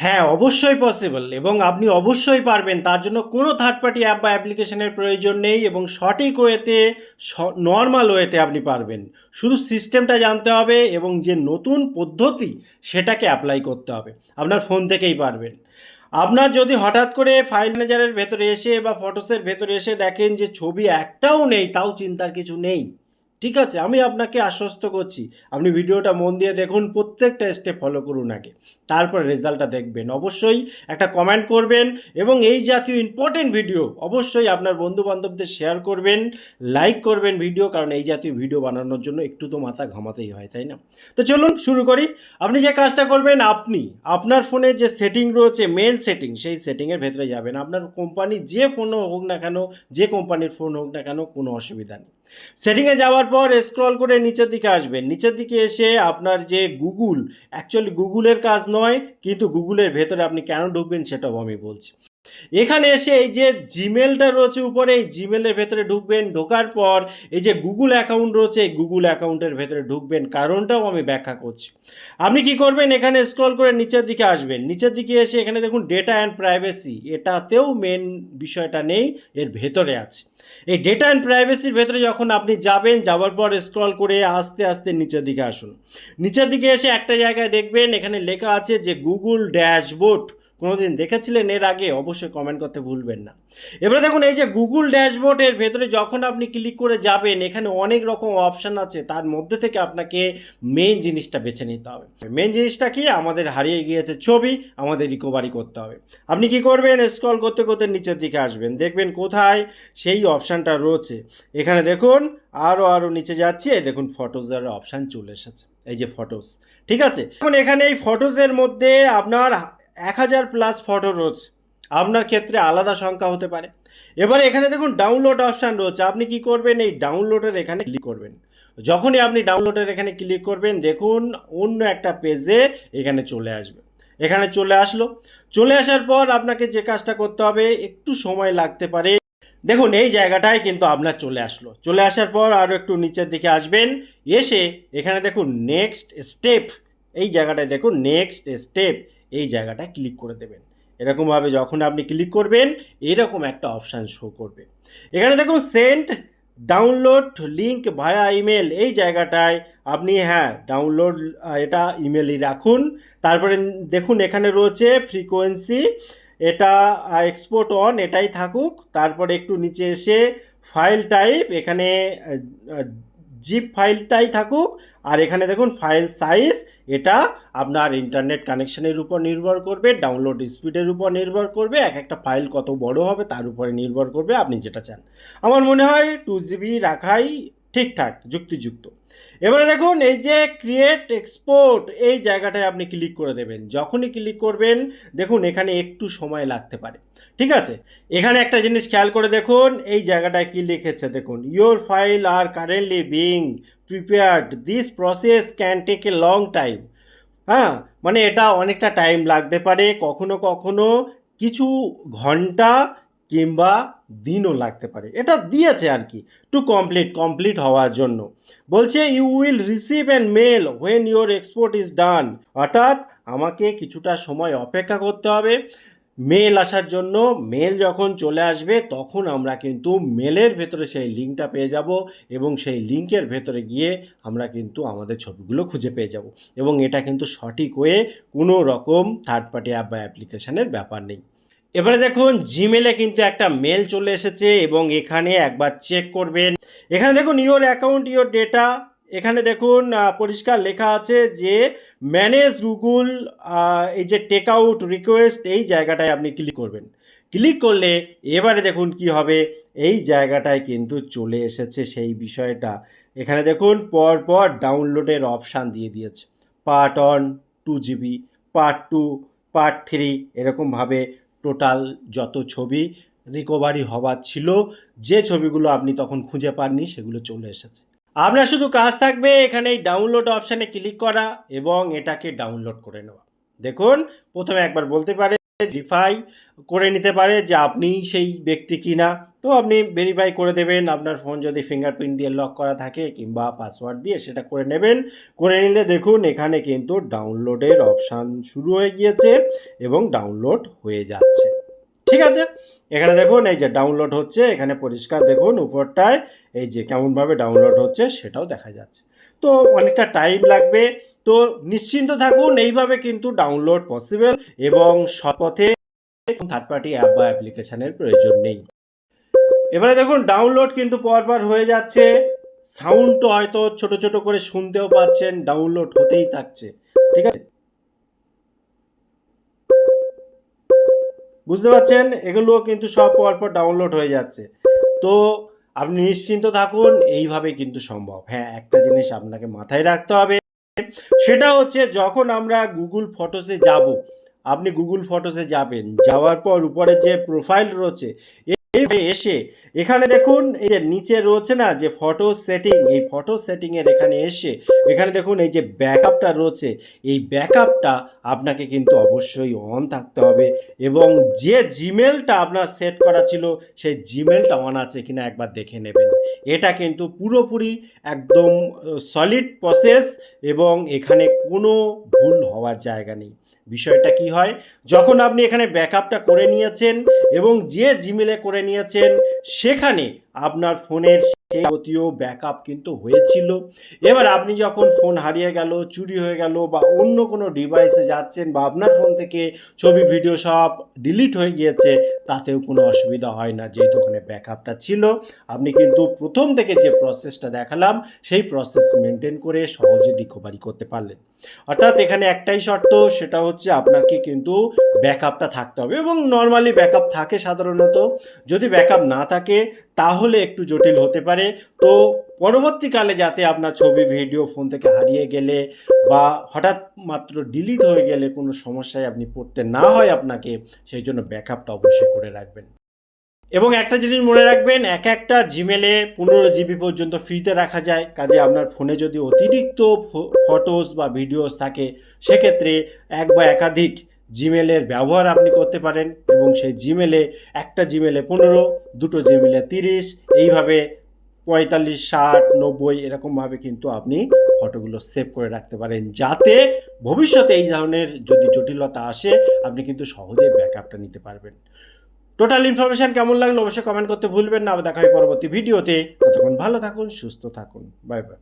হ্যাঁ, অবশ্যই পসিবল এবং আপনি অবশ্যই পারবেন। তার জন্য কোনো থার্ড পার্টি অ্যাপ বা অ্যাপ্লিকেশনের প্রয়োজন নেই এবং সঠিক ওয়েতে নরমাল ওয়েতে আপনি পারবেন। শুধু সিস্টেমটা জানতে হবে এবং যে নতুন পদ্ধতি সেটাকে অ্যাপ্লাই করতে হবে। আপনার ফোন থেকেই পারবেন। আপনার যদি হঠাৎ করে ফাইল ম্যানেজারের ভেতরে এসে বা ফটোসের ভেতরে এসে দেখেন যে ছবি একটাও নেই, তাও চিন্তার কিছু নেই। ঠিক আছে? আমি আপনাকে আশ্বস্ত করছি। আপনি ভিডিওটা মন দিয়ে দেখুন, প্রত্যেকটা স্টেপ ফলো করুন আগে। তারপর রেজাল্টটা দেখবেন। অবশ্যই একটা কমেন্ট করবেন এবং এই জাতীয় ইম্পর্টেন্ট ভিডিও অবশ্যই আপনার বন্ধু-বান্ধবদের শেয়ার করবেন, লাইক করবেন ভিডিও, কারণ এই জাতীয় ভিডিও বানানোর জন্য একটু তো মাথা ঘামাতেই হয়, তাই না? তো চলুন শুরু করি। আপনি যে কাজটা করবেন, আপনার ফোনে যে সেটিং রয়েছে, মেন সেটিং, সেই সেটিংয়ের ভেতরে যাবেন। আপনার কোম্পানি যে ফোন হোক না কেন, যে কোম্পানির ফোন হোক না কেন, কোনো অসুবিধা নেই। সেটিংয়ে যাওয়ার পর স্ক্রল করে নিচের দিকে আসবেন। নিচের দিকে এসে আপনার যে গুগল, অ্যাকচুয়ালি গুগলের কাজ নয়, কিন্তু গুগলের ভেতরে আপনি কেন ঢুকবেন সেটাও আমি বলছি। এখানে এসে এই যে জিমেলটা রয়েছে উপরে, এই জিমেলের ভেতরে ঢুকবেন। ঢোকার পর এই যে গুগল অ্যাকাউন্ট রয়েছে, এই গুগল অ্যাকাউন্টের ভেতরে ঢুকবেন। কারণটাও আমি ব্যাখ্যা করছি। আপনি কি করবেন, এখানে স্ক্রল করে নিচের দিকে আসবেন। নিচের দিকে এসে এখানে দেখুন ডেটা অ্যান্ড প্রাইভেসি, এটাতেও মেন বিষয়টা নেই, এর ভেতরে আছে। এই ডেটা অ্যান্ড প্রাইভেসির ভেতরে যখন আপনি যাবেন, যাওয়ার পর স্ক্রল করে আস্তে আস্তে নিচের দিকে আসুন। নিচের দিকে এসে একটা জায়গায় দেখবেন এখানে লেখা আছে যে গুগল ড্যাশবোর্ড। কোনোদিন দেখেছিলেন এর আগে? অবশ্যই কমেন্ট করতে ভুলবেন না। এবারে দেখুন এই যে গুগল ড্যাশবোর্ডের ভেতরে যখন আপনি ক্লিক করে যাবেন, এখানে অনেক রকম অপশান আছে, তার মধ্যে থেকে আপনাকে মেন জিনিসটা বেছে নিতে হবে। মেন জিনিসটা কি? আমাদের হারিয়ে গিয়েছে ছবি, আমাদের রিকভারি করতে হবে। আপনি কি করবেন, স্ক্রল করতে করতে নিচের দিকে আসবেন, দেখবেন কোথায় সেই অপশানটা রয়েছে। এখানে দেখুন আরও নিচে যাচ্ছি, এই দেখুন ফটোজের অপশান চলে এসেছে, এই যে ফটোস। ঠিক আছে, এখন এখানে এই ফটোজের মধ্যে আপনার 1000+ ফটো রয়েছে। আপনার ক্ষেত্রে আলাদা সংখ্যা হতে পারে। এবারে এখানে দেখুন ডাউনলোড অপশান রয়েছে। আপনি কি করবেন, এই ডাউনলোডের এখানে ক্লিক করবেন। যখনই আপনি ডাউনলোডের এখানে ক্লিক করবেন, দেখুন অন্য একটা পেজে এখানে চলে আসবে। এখানে চলে আসলো। চলে আসার পর আপনাকে যে কাজটা করতে হবে, একটু সময় লাগতে পারে। দেখুন এই জায়গাটায় কিন্তু আপনার চলে আসলো। চলে আসার পর আরও একটু নিচের দিকে আসবেন। এসে এখানে দেখুন নেক্সট স্টেপ, এই জায়গাটায় দেখুন নেক্সট স্টেপ, এই জায়গাটায় ক্লিক করে দেবেন। এরকমভাবে যখন আপনি ক্লিক করবেন, এরকম একটা অপশান শো করবে। এখানে দেখুন সেন্ড ডাউনলোড লিঙ্ক ভায়া ইমেল, এই জায়গাটায় আপনি ডাউনলোড এটা ইমেলই রাখুন। তারপরে দেখুন এখানে রয়েছে ফ্রিকোয়েন্সি, এটা এক্সপোর্ট অন, এটাই থাকুক। তারপরে একটু নিচে এসে ফাইল টাইপ, এখানে জিপ ফাইলটাই থাকুক। আর এখানে দেখুন ফাইল সাইজ, এটা আপনার ইন্টারনেট কানেকশনের উপর নির্ভর করবে, ডাউনলোড স্পিডের উপর নির্ভর করবে, এক একটা ফাইল কত বড় হবে তার উপরে নির্ভর করবে আপনি যেটা চান। আমার মনে হয় 2 GB রাখাই ঠিকঠাক, যুক্তিযুক্ত। এবারে দেখুন এই যে ক্রিয়েট এক্সপোর্ট, এই জায়গাটায় আপনি ক্লিক করে দেবেন। যখনই ক্লিক করবেন, দেখুন এখানে একটু সময় লাগতে পারে। ঠিক আছে, এখানে একটা জিনিস খেয়াল করে দেখুন, এই জায়গাটায় কি লিখেছে দেখুন, your file are currently being prepared, this process can take a long time. হ্যাঁ, মানে এটা অনেকটা টাইম লাগতে পারে, কখনো কখনো কিছু ঘন্টা কিংবা দিনও লাগতে পারে, এটা দিয়েছে আর কি, টু কমপ্লিট হওয়ার জন্য। বলছে you will receive an mail when your export is done, অর্থাৎ আমাকে কিছুটা সময় অপেক্ষা করতে হবে মেল আসার জন্য। মেল যখন চলে আসবে তখন আমরা কিন্তু মেলের ভেতরে সেই লিঙ্কটা পেয়ে যাব এবং সেই লিঙ্কের ভেতরে গিয়ে আমরা কিন্তু আমাদের ছবিগুলো খুঁজে পেয়ে যাব এবং এটা কিন্তু সঠিক ওয়ে, কোনো রকম থার্ড পার্টি অ্যাপ বা অ্যাপ্লিকেশানের ব্যাপার নেই। এবারে দেখুন জিমেলে কিন্তু একটা মেল চলে এসেছে এবং এখানে একবার চেক করবেন। এখানে দেখুন ইওর অ্যাকাউন্ট ইওর ডেটা, এখানে দেখুন পরিষ্কার লেখা আছে যে ম্যানেজ গুগল, এই যে টেক আউট রিকোয়েস্ট, এই জায়গাটায় আপনি ক্লিক করবেন। ক্লিক করলে এবারে দেখুন কি হবে, এই জায়গাটায় কিন্তু চলে এসেছে সেই বিষয়টা। এখানে দেখুন পর ডাউনলোডের অপশান দিয়ে দিয়েছে, পার্ট 1 2 GB, পার্ট 2, পার্ট 3, এরকমভাবে টোটাল যত ছবি রিকভারি হওয়ার ছিল, যে ছবিগুলো আপনি তখন খুঁজে পাননি, সেগুলো চলে এসেছে। আপনার শুধু কাজ থাকবে এখানে এই ডাউনলোড অপশানে ক্লিক করা এবং এটাকে ডাউনলোড করে নেওয়া। দেখুন প্রথমে একবার বলতে পারে ভেরিফাই করে নিতে পারে যে আপনি সেই ব্যক্তি কিনা। তো আপনি ভেরিফাই করে দেবেন, আপনার ফোন যদি ফিঙ্গারপ্রিন্ট দিয়ে লক করা থাকে কিংবা পাসওয়ার্ড দিয়ে সেটা করে নেবেন। করে নিলে দেখুন এখানে কিন্তু ডাউনলোডের অপশান শুরু হয়ে গিয়েছে এবং ডাউনলোড হয়ে যাচ্ছে। ঠিক আছে, এখানে দেখুন এই যে ডাউনলোড হচ্ছে, এখানে পরিষ্কার দেখুন উপরটায় এই যে কেমনভাবে ডাউনলোড হচ্ছে সেটাও দেখা যাচ্ছে। তো অনেকটা টাইম লাগবে, তো নিশ্চিন্ত থাকুন, এইভাবে কিন্তু ডাউনলোড পসিবল এবং সৎপথে থার্ড পার্টি অ্যাপ বা অ্যাপ্লিকেশনের প্রয়োজন নেই। এবারে দেখুন ডাউনলোড কিন্তু পরপর হয়ে যাচ্ছে, সাউন্ডটা হয়তো ছোট ছোট করে শুনতেও পাচ্ছেন, ডাউনলোড হতেই থাকছে। ঠিক আছে, বুঝতে পারছেন, এগুলো কিন্তু সব পরপর ডাউনলোড হয়ে যাচ্ছে। তো আপনি নিশ্চিন্ত থাকুন, এইভাবে কিন্তু সম্ভব। হ্যাঁ, একটা জিনিস আপনাকে মাথায় রাখতে হবে, সেটা হচ্ছে যখন আমরা গুগল ফটোসে যাব, আপনি গুগল ফটোসে যাবেন, যাওয়ার পর উপরে যে প্রোফাইল রয়েছে এসে এখানে দেখুন এই যে নিচে রয়েছে না যে ফটো সেটিং, এই ফটো সেটিং এর এখানে এসে এখানে দেখুন এই যে ব্যাকআপটা রয়েছে, এই ব্যাকআপটা আপনাকে কিন্তু অবশ্যই অন থাকতে হবে এবং যে জিমেলটা আপনার সেট করা ছিল সেই জিমেলটা অন আছে কিনা একবার দেখে নেবেন। এটা কিন্তু পুরোপুরি একদম সলিড প্রসেস এবং এখানে কোনো ভুল হওয়ার জায়গা নেই। বিষয়টা কি হয়, যখন আপনি এখানে ব্যাকআপটা করে নিয়েছেন এবং যে জিমেলে করে নিয়েছেন সেখানে আপনার ফোনের যাবতীয় ব্যাকআপ কিন্তু হয়েছিল। এবার আপনি যখন ফোন হারিয়ে গেল, চুরি হয়ে গেল বা অন্য কোনো ডিভাইসে যাচ্ছেন বা আপনার ফোন থেকে ছবি ভিডিও সব ডিলিট হয়ে গিয়েছে, তাতেও কোনো অসুবিধা হয় না, যেহেতু ওখানে ব্যাকআপটা ছিল। আপনি কিন্তু প্রথম থেকে যে প্রসেসটা দেখালাম সেই প্রসেস মেনটেন করে সহজে রিকভারি করতে পারলেন। অর্থাৎ এখানে একটাই শর্ত, সেটা হচ্ছে আপনাকে কিন্তু ব্যাকআপটা থাকতে হবে এবং নর্মালি ব্যাকআপ থাকে সাধারণত। যদি ব্যাকআপ না থাকে তাহলে একটু জটিল হতে পারে। তো পরবর্তীকালে যাতে আপনার ছবি ভিডিও ফোন থেকে হারিয়ে গেলে বা হঠাৎ মাত্র ডিলিট হয়ে গেলে কোনো সমস্যায় আপনি পড়তে না হয় আপনাকে, সেই জন্য ব্যাকআপটা অবশ্যই করে রাখবেন। এবং একটা জিনিস মনে রাখবেন, এক একটা জিমেলে 15 GB পর্যন্ত ফ্রিতে রাখা যায়, কাজে আপনার ফোনে যদি অতিরিক্ত ফটোস বা ভিডিওস থাকে সেক্ষেত্রে এক বা একাধিক জিমেলের ব্যবহার আপনি করতে পারেন এবং সেই জিমেলে একটা জিমেলে 15, দুটো জিমেলে 30, এইভাবে 45, 60, 90 এরকমভাবে কিন্তু আপনি ফটোগুলো সেভ করে রাখতে পারেন, যাতে ভবিষ্যতে এই ধরনের যদি জটিলতা আসে আপনি কিন্তু সহজেই ব্যাকআপটা নিতে পারবেন। টোটাল ইনফরমেশন কেমন লাগলো অবশ্যই কমেন্ট করতে ভুলবেন না। আবার দেখা হয় পরবর্তী ভিডিওতে। ততক্ষণ ভালো থাকুন, সুস্থ থাকুন, বাই বাই।